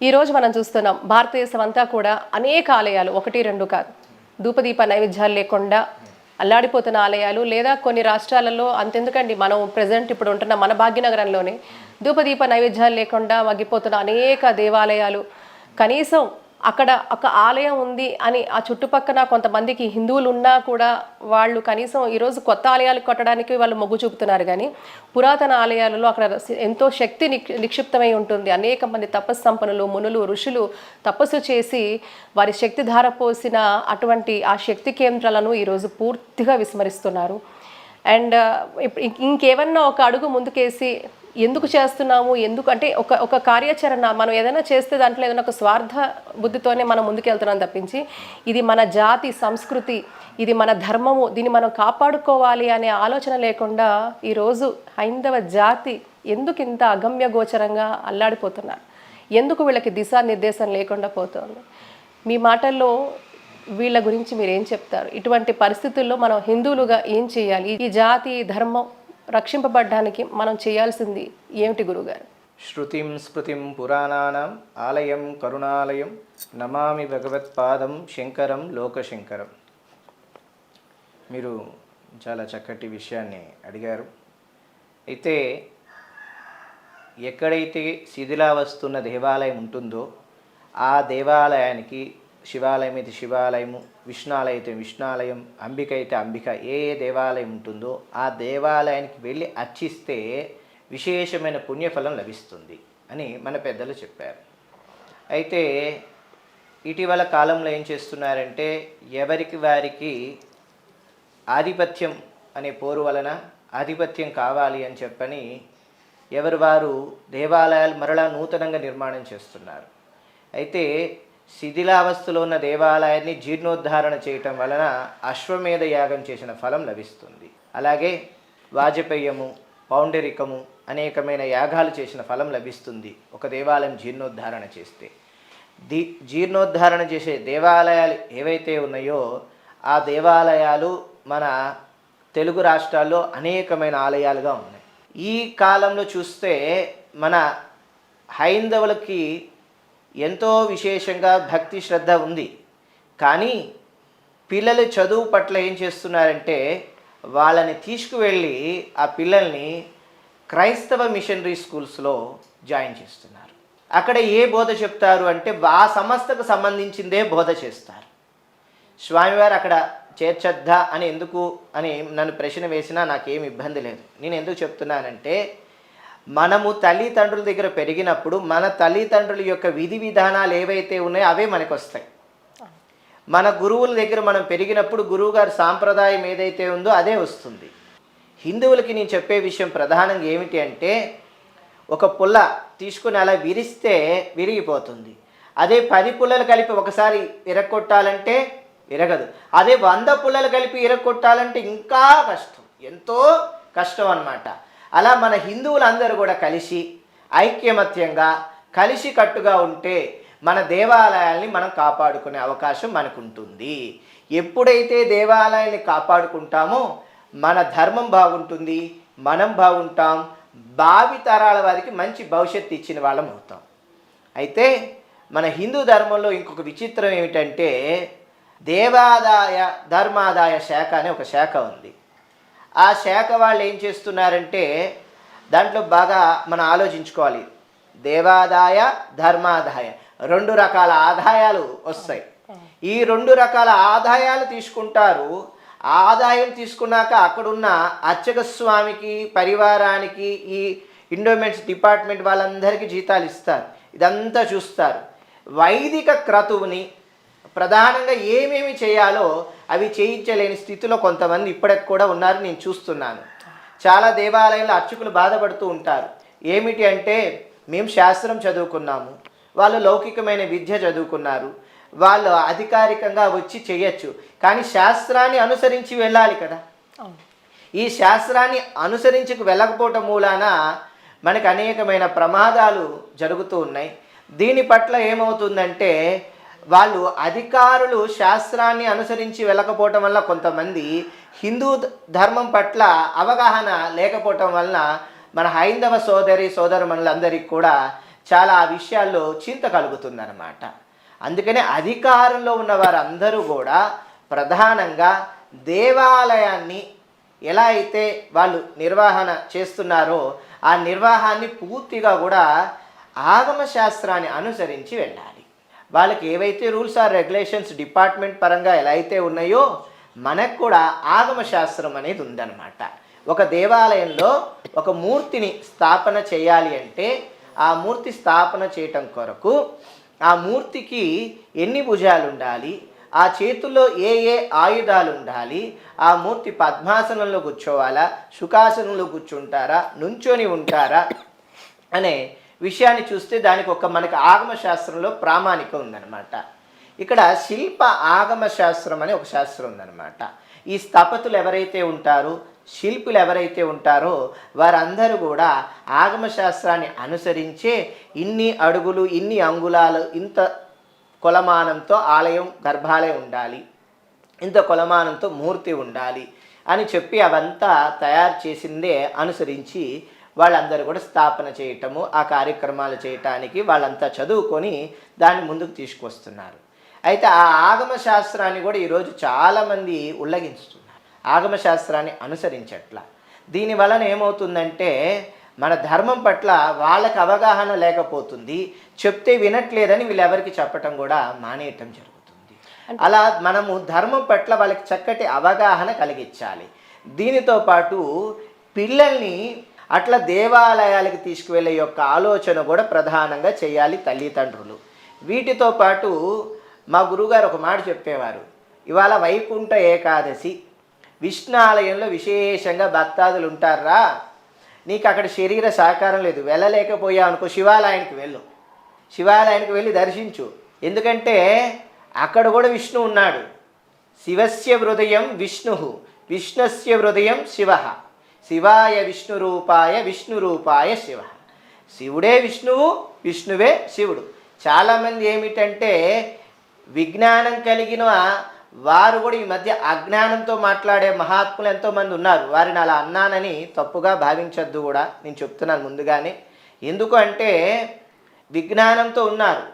ఈరోజు మనం చూస్తున్నాం భారతదేశం అంతా కూడా అనేక ఆలయాలు, ఒకటి రెండు కాదు, ధూపదీప నైవేద్యాలు లేకుండా అల్లాడిపోతున్న ఆలయాలు, లేదా కొన్ని రాష్ట్రాలలో అంతెందుకండి, మనం ప్రజెంట్ ఇప్పుడు ఉంటున్న మన భాగ్యనగరంలోనే ధూపదీప నైవేద్యాలు లేకుండా మగ్గిపోతున్న అనేక దేవాలయాలు. కనీసం అక్కడ ఒక ఆలయం ఉంది అని ఆ చుట్టుపక్కల కొంతమందికి హిందువులు ఉన్నా కూడా వాళ్ళు కనీసం ఈరోజు కొత్త ఆలయాలు కట్టడానికి వాళ్ళు మొగ్గు చూపుతున్నారు. కానీ పురాతన ఆలయాలలో అక్కడ ఎంతో శక్తి నిక్షిప్తమై ఉంటుంది. అనేక మంది తపస్సంపన్నులు, మునులు, ఋషులు తపస్సు చేసి వారి శక్తి ధారపోసిన అటువంటి ఆ శక్తి కేంద్రాలను ఈరోజు పూర్తిగా విస్మరిస్తున్నారు. అండ్ ఇంకేమన్నా ఒక అడుగు ముందుకేసి ఎందుకు చేస్తున్నాము, ఎందుకు అంటే ఒక కార్యాచరణ మనం ఏదైనా చేస్తే దాంట్లో ఏదైనా ఒక స్వార్థ బుద్ధితోనే మనం ముందుకెళ్తున్నాం తప్పించి ఇది మన జాతి సంస్కృతి, ఇది మన ధర్మము, దీన్ని మనం కాపాడుకోవాలి అనే ఆలోచన లేకుండా ఈరోజు హైందవ జాతి ఎందుకు ఇంత అగమ్య గోచరంగా అల్లాడిపోతున్నారు, ఎందుకు వీళ్ళకి దిశానిర్దేశం లేకుండా పోతుంది? మీ మాటల్లో వీళ్ళ గురించి మీరు ఏం చెప్తారు? ఇటువంటి పరిస్థితుల్లో మనం హిందువులుగా ఏం చేయాలి? ఈ జాతి ధర్మం రక్షింపబడ్డానికి మనం చేయాల్సింది ఏమిటి గురుగారు? శృతిం స్మృతిం పురాణానాం ఆలయం కరుణాలయం నమామి భగవత్పాదం శంకరం లోకశంకరం. మీరు చాలా చక్కటి విషయాన్ని అడిగారు. అయితే ఎక్కడైతే శిథిలావస్తున్న దేవాలయం ఉంటుందో ఆ దేవాలయానికి శివాలయం అయితే శివాలయము, విష్ణాలయం అయితే విష్ణాలయం, అంబిక అయితే అంబిక, ఏ దేవాలయం ఉంటుందో ఆ దేవాలయానికి వెళ్ళి అర్చిస్తే విశేషమైన పుణ్యఫలం లభిస్తుంది అని మన పెద్దలు చెప్పారు. అయితే ఇటీవల కాలంలో ఏం చేస్తున్నారంటే ఎవరికి వారికి ఆధిపత్యం అనే పోరు వలన ఆధిపత్యం కావాలి అని చెప్పని ఎవరు వారు దేవాలయాలు మరలా నూతనంగా నిర్మాణం చేస్తున్నారు. అయితే శిథిలావస్థలో ఉన్న దేవాలయాన్ని జీర్ణోద్ధారణ చేయటం వలన అశ్వమేధ యాగం చేసిన ఫలం లభిస్తుంది. అలాగే వాజపేయము, పౌండరికము అనేకమైన యాగాలు చేసిన ఫలం లభిస్తుంది ఒక దేవాలయం జీర్ణోద్ధారణ చేస్తే. జీర్ణోద్ధారణ చేసే దేవాలయాలు ఏవైతే ఉన్నాయో ఆ దేవాలయాలు మన తెలుగు రాష్ట్రాల్లో అనేకమైన ఆలయాలుగా ఉన్నాయి. ఈ కాలంలో చూస్తే మన హైందవులకి ఎంతో విశేషంగా భక్తి శ్రద్ధ ఉంది. కానీ పిల్లలు చదువు పట్ల ఏం చేస్తున్నారంటే వాళ్ళని తీసుకువెళ్ళి ఆ పిల్లల్ని క్రైస్తవ మిషనరీ స్కూల్స్లో జాయిన్ చేస్తున్నారు. అక్కడ ఏ బోధ చెప్తారు అంటే ఆ సంస్థకు సంబంధించిందే బోధ చేస్తారు. స్వామివారు అక్కడ చేర్చొద్దా అని ఎందుకు అని నన్ను ప్రశ్న వేసినా నాకేం ఇబ్బంది లేదు. నేను ఎందుకు చెప్తున్నానంటే మనము తల్లిదండ్రుల దగ్గర పెరిగినప్పుడు మన తల్లిదండ్రుల యొక్క విధి విధానాలు ఏవైతే ఉన్నాయో అవే మనకు వస్తాయి. మన గురువుల దగ్గర మనం పెరిగినప్పుడు గురువుగారి సాంప్రదాయం ఏదైతే ఉందో అదే వస్తుంది. హిందువులకి నేను చెప్పే విషయం ప్రధానంగా ఏమిటి అంటే ఒక పుల్ల తీసుకుని అలా విరిస్తే విరిగిపోతుంది. అదే 10 పుల్లలు కలిపి ఒకసారి ఇరగొట్టాలంటే విరగదు. అదే 100 పుల్లలు కలిపి ఇరగొట్టాలంటే ఇంకా కష్టం, ఎంతో కష్టం అన్నమాట. అలా మన హిందువులందరూ కూడా కలిసి ఐక్యమత్యంగా కలిసి కట్టుగా ఉంటే మన దేవాలయాల్ని మనం కాపాడుకునే అవకాశం మనకు ఉంటుంది. ఎప్పుడైతే దేవాలయాల్ని కాపాడుకుంటామో మన ధర్మం బాగుంటుంది, మనం బాగుంటాం, భావి తరాల వారికి మంచి భవిష్యత్తు ఇచ్చిన వాళ్ళం అవుతాం. అయితే మన హిందూ ధర్మంలో ఇంకొక విచిత్రం ఏమిటంటే దేవాదాయ ధర్మాదాయ శాఖ అనే ఒక శాఖ ఉంది. ఆ శాఖ వాళ్ళు ఏం చేస్తున్నారంటే దాంట్లో బాగా మనం ఆలోచించుకోవాలి. దేవాదాయ ధర్మాదాయ 2 రకాల ఆదాయాలు వస్తాయి. ఈ 2 రకాల ఆదాయాలు తీసుకుంటారు. ఆదాయం తీసుకున్నాక అక్కడున్న అర్చక స్వామికి, పరివారానికి, ఈ ఎండోమెంట్స్ డిపార్ట్మెంట్ వాళ్ళందరికీ జీతాలు ఇస్తారు. ఇదంతా చూస్తారు. వైదిక క్రతువుని ప్రధానంగా ఏమేమి చేయాలో అవి చేయించలేని స్థితిలో కొంతమంది ఇప్పటికి కూడా ఉన్నారు, నేను చూస్తున్నాను. చాలా దేవాలయాల్లో అర్చకులు బాధపడుతూ ఉంటారు. ఏమిటి అంటే మేము శాస్త్రం చదువుకున్నాము, వాళ్ళు లౌకికమైన విద్య చదువుకున్నారు, వాళ్ళు అధికారికంగా వచ్చి చేయొచ్చు, కానీ శాస్త్రాన్ని అనుసరించి వెళ్ళాలి కదా. ఈ శాస్త్రాన్ని అనుసరించి వెళ్ళకపోవటం మూలాన మనకు అనేకమైన ప్రమాదాలు జరుగుతూ ఉన్నాయి. దీని పట్ల ఏమవుతుందంటే వాళ్ళు అధికారులు శాస్త్రాన్ని అనుసరించి వెళ్ళకపోవటం వల్ల కొంతమంది హిందూ ధర్మం పట్ల అవగాహన లేకపోవటం వలన మన హైందవ సోదరి సోదరుమణులందరికీ కూడా చాలా ఆ విషయాల్లో చింత కలుగుతుందన్నమాట. అందుకనే అధికారంలో ఉన్న వారందరూ కూడా ప్రధానంగా దేవాలయాన్ని ఎలా అయితే వాళ్ళు నిర్వహణ చేస్తున్నారో ఆ నిర్వాహాన్ని పూర్తిగా కూడా ఆగమ శాస్త్రాన్ని అనుసరించి వెళ్ళాలి. వాళ్ళకి ఏవైతే రూల్స్ ఆర్ రెగ్యులేషన్స్ డిపార్ట్మెంట్ పరంగా ఎలా అయితే ఉన్నాయో మనకు కూడా ఆగమ శాస్త్రం అనేది ఉందన్నమాట. ఒక దేవాలయంలో ఒక మూర్తిని స్థాపన చేయాలి అంటే ఆ మూర్తి స్థాపన చేయటం కొరకు ఆ మూర్తికి ఎన్ని భుజాలు ఉండాలి, ఆ చేతుల్లో ఏ ఏ ఆయుధాలు ఉండాలి, ఆ మూర్తి పద్మాసనంలో కూర్చోవాలా, సుఖాసనంలో కూర్చుంటారా, నుంచొని ఉంటారా అనే విషయాన్ని చూస్తే దానికి ఒక మనకి ఆగమ శాస్త్రంలో ప్రామాణిక ఉందన్నమాట. ఇక్కడ శిల్ప ఆగమ శాస్త్రం అనే ఒక శాస్త్రం ఉందన్నమాట. ఈ స్థపతులు ఎవరైతే ఉంటారో, శిల్పులు ఎవరైతే ఉంటారో వారందరూ కూడా ఆగమ శాస్త్రాన్ని అనుసరించే ఇన్ని అడుగులు, ఇన్ని అంగుళాలు, ఇంత కొలమానంతో ఆలయం గర్భాలయం ఉండాలి, ఇంత కొలమానంతో మూర్తి ఉండాలి అని చెప్పి అవంతా తయారు చేసిందే అనుసరించి వాళ్ళందరూ కూడా స్థాపన చేయటము, ఆ కార్యక్రమాలు చేయటానికి వాళ్ళంతా చదువుకొని దాన్ని ముందుకు తీసుకొస్తున్నారు. అయితే ఆ ఆగమ శాస్త్రాన్ని కూడా ఈరోజు చాలామంది ఉల్లంఘిస్తున్నారు, ఆగమ శాస్త్రాన్ని అనుసరించట్ల. దీని వలన ఏమవుతుందంటే మన ధర్మం పట్ల వాళ్ళకి అవగాహన లేకపోతుంది, చెప్తే వినట్లేదని వీళ్ళెవరికి చెప్పటం కూడా మానేయటం జరుగుతుంది. అలా మనము ధర్మం పట్ల వాళ్ళకి చక్కటి అవగాహన కలిగించాలి. దీనితో పాటు పిల్లల్ని అట్లా దేవాలయాలకు తీసుకువెళ్ళే యొక్క ఆలోచన కూడా ప్రధానంగా చేయాలి తల్లిదండ్రులు. వీటితో పాటు మా గురువుగారు ఒక మాట చెప్పేవారు, ఇవాళ వైకుంఠ ఏకాదశి, విష్ణు ఆలయంలో విశేషంగా భక్తాదులు ఉంటారా, నీకు అక్కడ శరీర సహకారం లేదు, వెళ్ళలేకపోయావు అనుకో శివాలయానికి వెళ్ళు, శివాలయానికి వెళ్ళి దర్శించు. ఎందుకంటే అక్కడ కూడా విష్ణు ఉన్నాడు. శివస్య హృదయం విష్ణు, విష్ణుస్య హృదయం శివ, శివాయ విష్ణు రూపాయ శివ. శివుడే విష్ణువు, విష్ణువే శివుడు. చాలామంది ఏమిటంటే విజ్ఞానం కలిగిన వారు కూడా ఈ మధ్య అజ్ఞానంతో మాట్లాడే మహాత్ములు ఎంతోమంది ఉన్నారు. వారిని అలా అన్నానని తప్పుగా భావించద్దు కూడా, నేను చెప్తున్నాను ముందుగానే. ఎందుకు అంటే విజ్ఞానంతో ఉన్నారు,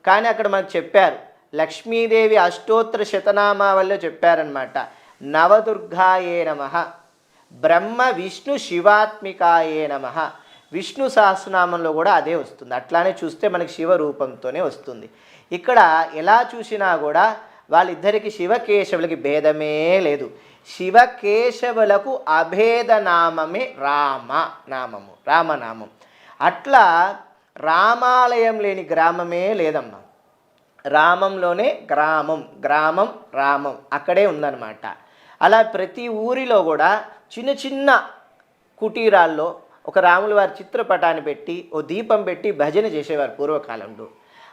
కానీ అక్కడ మనకు చెప్పారు లక్ష్మీదేవి అష్టోత్తర శతనామావల్లో చెప్పారనమాట. నవదుర్గాయే నమః, బ్రహ్మ విష్ణు శివాత్మికాయే నమః. విష్ణు సహస్రనామంలో కూడా అదే వస్తుంది. అట్లానే చూస్తే మనకి శివ రూపంతోనే వస్తుంది. ఇక్కడ ఎలా చూసినా కూడా వాళ్ళిద్దరికి శివకేశవులకి భేదమే లేదు. శివకేశవులకు అభేద నామమే రామనామము, రామనామం. అట్లా రామాలయం లేని గ్రామమే లేదమ్మా. రామంలోనే గ్రామం, గ్రామం రామం అక్కడే ఉందన్నమాట. అలా ప్రతి ఊరిలో కూడా చిన్న చిన్న కుటీరాల్లో ఒక రాముల వారి చిత్రపటాన్ని పెట్టి ఓ దీపం పెట్టి భజన చేసేవారు పూర్వకాలంలో.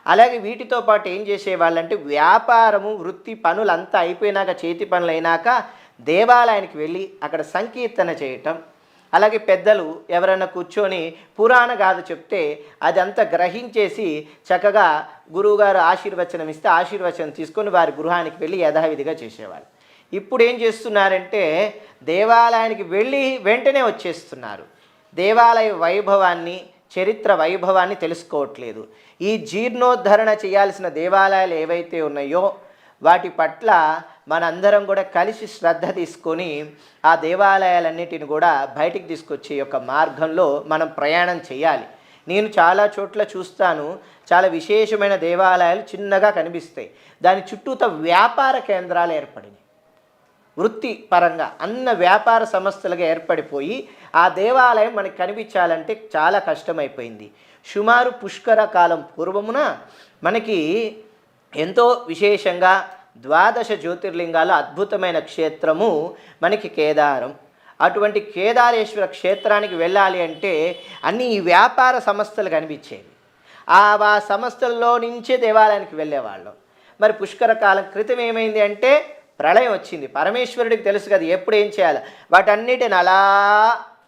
అలాగే వీటితో పాటు ఏం చేసేవాళ్ళంటే వ్యాపారము, వృత్తి పనులంతా అయిపోయినాక, చేతి పనులు అయినాక దేవాలయానికి వెళ్ళి అక్కడ సంకీర్తన చేయటం. అలాగే పెద్దలు ఎవరైనా కూర్చొని పురాణ గాథ చెప్తే అదంతా గ్రహించేసి చక్కగా గురువుగారు ఆశీర్వచనం ఇస్తే ఆశీర్వచనం తీసుకొని వారి గృహానికి వెళ్ళి యథావిధిగా చేసేవాళ్ళు. ఇప్పుడు ఏం చేస్తున్నారంటే దేవాలయానికి వెళ్ళి వెంటనే వచ్చేస్తున్నారు. దేవాలయ వైభవాన్ని, చరిత్ర వైభవాన్ని తెలుసుకోవట్లేదు. ఈ జీర్ణోద్ధరణ చేయాల్సిన దేవాలయాలు ఏవైతే ఉన్నాయో వాటి పట్ల మనందరం కూడా కలిసి శ్రద్ధ తీసుకొని ఆ దేవాలయాలన్నిటిని కూడా బయటికి తీసుకొచ్చే యొక్క మార్గంలో మనం ప్రయాణం చేయాలి. నేను చాలా చోట్ల చూస్తాను, చాలా విశేషమైన దేవాలయాలు చిన్నగా కనిపిస్తాయి, దాని చుట్టూతో వ్యాపార కేంద్రాలు ఏర్పడినాయి. వృత్తి పరంగా అన్న వ్యాపార సంస్థలుగా ఏర్పడిపోయి ఆ దేవాలయం మనకి కనిపించాలంటే చాలా కష్టమైపోయింది. సుమారు పుష్కర కాలం పూర్వమున మనకి ఎంతో విశేషంగా 12 జ్యోతిర్లింగాలు అద్భుతమైన క్షేత్రము మనకి కేదారం. అటువంటి కేదారేశ్వర క్షేత్రానికి వెళ్ళాలి అంటే అన్ని ఈ వ్యాపార సంస్థలు కనిపించేవి. ఆ సంస్థల్లో నుంచే దేవాలయానికి వెళ్ళేవాళ్ళం. మరి పుష్కర కాలం క్రితం ఏమైంది అంటే ప్రళయం వచ్చింది. పరమేశ్వరుడికి తెలుసు కదా ఎప్పుడు ఏం చేయాలి, వాటన్నిటిని అలా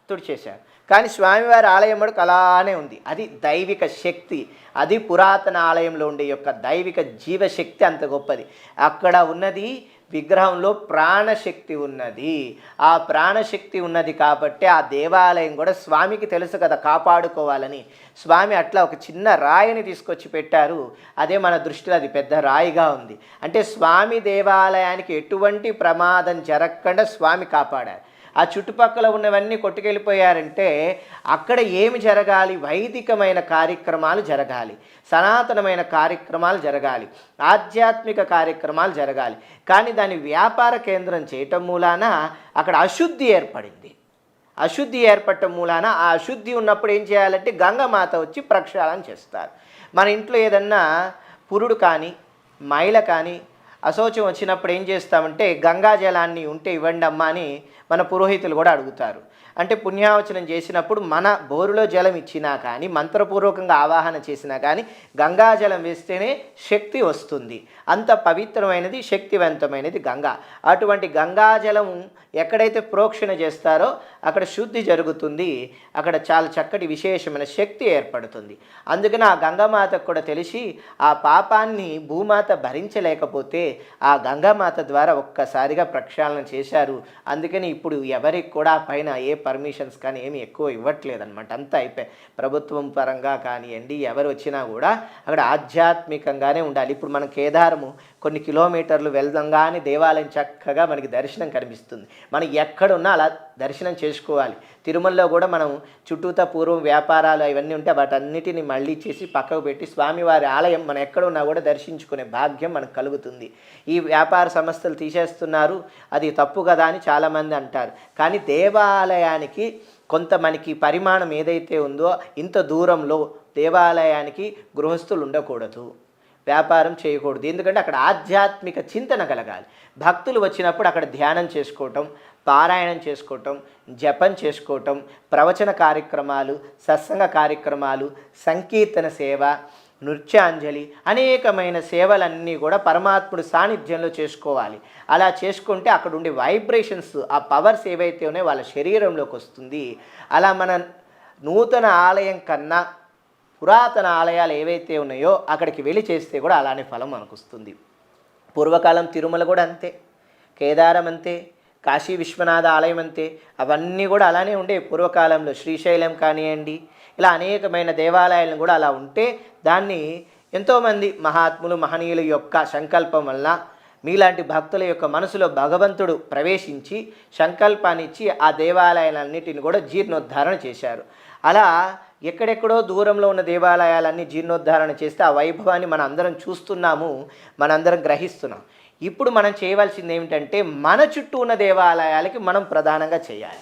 తుడిచేశారు. కానీ స్వామివారి ఆలయం మటుకు అలానే ఉంది. అది దైవిక శక్తి, అది పురాతన ఆలయంలో ఉండే యొక్క దైవిక జీవశక్తి అంత గొప్పది. అక్కడ ఉన్నది విగ్రహంలో ప్రాణశక్తి ఉన్నది. ఆ ప్రాణశక్తి ఉన్నది కాబట్టి ఆ దేవాలయం కూడా స్వామికి తెలుసు కదా కాపాడుకోవాలని. స్వామి అట్లా ఒక చిన్న రాయిని తీసుకొచ్చి పెట్టారు. అదే మన దృష్టిలో అది పెద్ద రాయిగా ఉంది. అంటే స్వామి దేవాలయానికి ఎటువంటి ప్రమాదం జరగకుండా స్వామి కాపాడారు. ఆ చుట్టుపక్కల ఉన్నవన్నీ కొట్టుకెళ్ళిపోయారంటే అక్కడ ఏమి జరగాలి? వైదికమైన కార్యక్రమాలు జరగాలి, సనాతనమైన కార్యక్రమాలు జరగాలి, ఆధ్యాత్మిక కార్యక్రమాలు జరగాలి. కానీ దాన్ని వ్యాపార కేంద్రం చేయటం మూలాన అక్కడ అశుద్ధి ఏర్పడింది. అశుద్ధి ఏర్పడటం మూలాన ఆ అశుద్ధి ఉన్నప్పుడు ఏం చేయాలంటే గంగమాత వచ్చి ప్రక్షాళన చేస్తారు. మన ఇంట్లో ఏదన్నా పురుడు కానీ మైల కానీ అశౌచం వచ్చినప్పుడు ఏం చేస్తామంటే గంగాజలాన్ని ఉంటే ఇవ్వండి అమ్మా అని మన పురోహితులు కూడా అడుగుతారు. అంటే పుణ్యావచనం చేసినప్పుడు మన బోరులో జలం ఇచ్చినా కానీ మంత్రపూర్వకంగా ఆవాహన చేసినా కానీ గంగాజలం వేస్తేనే శక్తి వస్తుంది. అంత పవిత్రమైనది శక్తివంతమైనది గంగా. అటువంటి గంగాజలం ఎక్కడైతే ప్రోక్షణ చేస్తారో అక్కడ శుద్ధి జరుగుతుంది, అక్కడ చాలా చక్కటి విశేషమైన శక్తి ఏర్పడుతుంది. అందుకని ఆ గంగామాతకు కూడా తెలిసి ఆ పాపాన్ని భూమాత భరించలేకపోతే ఆ గంగామాత ద్వారా ఒక్కసారిగా ప్రక్షాళన చేశారు. అందుకని ఇప్పుడు ఎవరికి కూడా పైన ఏ పర్మిషన్స్ కానీ ఏమి ఎక్కువ ఇవ్వట్లేదన్నమాట. అంతా అయిపోయి ప్రభుత్వం పరంగా కానివ్వండి ఎవరు వచ్చినా కూడా అక్కడ ఆధ్యాత్మికంగానే ఉండాలి. ఇప్పుడు మనం కేదారము కొన్ని కిలోమీటర్లు వెళ్దంగానే దేవాలయం చక్కగా మనకి దర్శనం కనిపిస్తుంది. మనం ఎక్కడున్నా అలా దర్శనం చేసుకోవాలి. తిరుమలలో కూడా మనం చుట్టూతా పూర్వం వ్యాపారాలు అవన్నీ ఉంటే వాటన్నిటిని మళ్ళీ చేసి పక్కకు పెట్టి స్వామివారి ఆలయం మనం ఎక్కడున్నా కూడా దర్శించుకునే భాగ్యం మనకు కలుగుతుంది. ఈ వ్యాపార సంస్థలు తీసేస్తున్నారు, అది తప్పు కదా అని చాలామంది అంటారు. కానీ దేవాలయానికి కొంత మనకి పరిమాణం ఏదైతే ఉందో ఇంత దూరంలో దేవాలయానికి గృహస్థులు ఉండకూడదు, వ్యాపారం చేయకూడదు. ఎందుకంటే అక్కడ ఆధ్యాత్మిక చింతన కలగాలి. భక్తులు వచ్చినప్పుడు అక్కడ ధ్యానం చేసుకోవటం, పారాయణం చేసుకోవటం, జపం చేసుకోవటం, ప్రవచన కార్యక్రమాలు, సత్సంగ కార్యక్రమాలు, సంకీర్తన సేవ, నృత్యాంజలి, అనేకమైన సేవలన్నీ కూడా పరమాత్ముడి సాన్నిధ్యంలో చేసుకోవాలి. అలా చేసుకుంటే అక్కడ ఉండే వైబ్రేషన్స్, ఆ పవర్స్ ఏవైతే ఉన్నాయో వాళ్ళ శరీరంలోకి వస్తుంది. అలా మన నూతన ఆలయం కన్నా పురాతన ఆలయాలు ఏవైతే ఉన్నాయో అక్కడికి వెళ్ళి చేస్తే కూడా అలానే ఫలం మనకు వస్తుంది. పూర్వకాలం తిరుమల కూడా అంతే, కేదారం అంతే, కాశీ విశ్వనాథ ఆలయం అంతే, అవన్నీ కూడా అలానే ఉండే పూర్వకాలంలో. శ్రీశైలం కానివ్వండి, ఇలా అనేకమైన దేవాలయాలను కూడా అలా ఉంటే దాన్ని ఎంతోమంది మహాత్ములు మహనీయుల యొక్క సంకల్పం వల్ల మీలాంటి భక్తుల యొక్క మనసులో భగవంతుడు ప్రవేశించి సంకల్పాన్నిచ్చి ఆ దేవాలయాలన్నిటిని కూడా జీర్ణోద్ధారణ చేశారు. అలా ఎక్కడెక్కడో దూరంలో ఉన్న దేవాలయాలన్నీ జీర్ణోద్ధారణ చేస్తే ఆ వైభవాన్ని మనం అందరం చూస్తున్నాము, మనందరం గ్రహిస్తున్నాం. ఇప్పుడు మనం చేయవలసింది ఏమిటంటే మన చుట్టూ ఉన్న దేవాలయాలకి మనం ప్రధానంగా చేయాలి.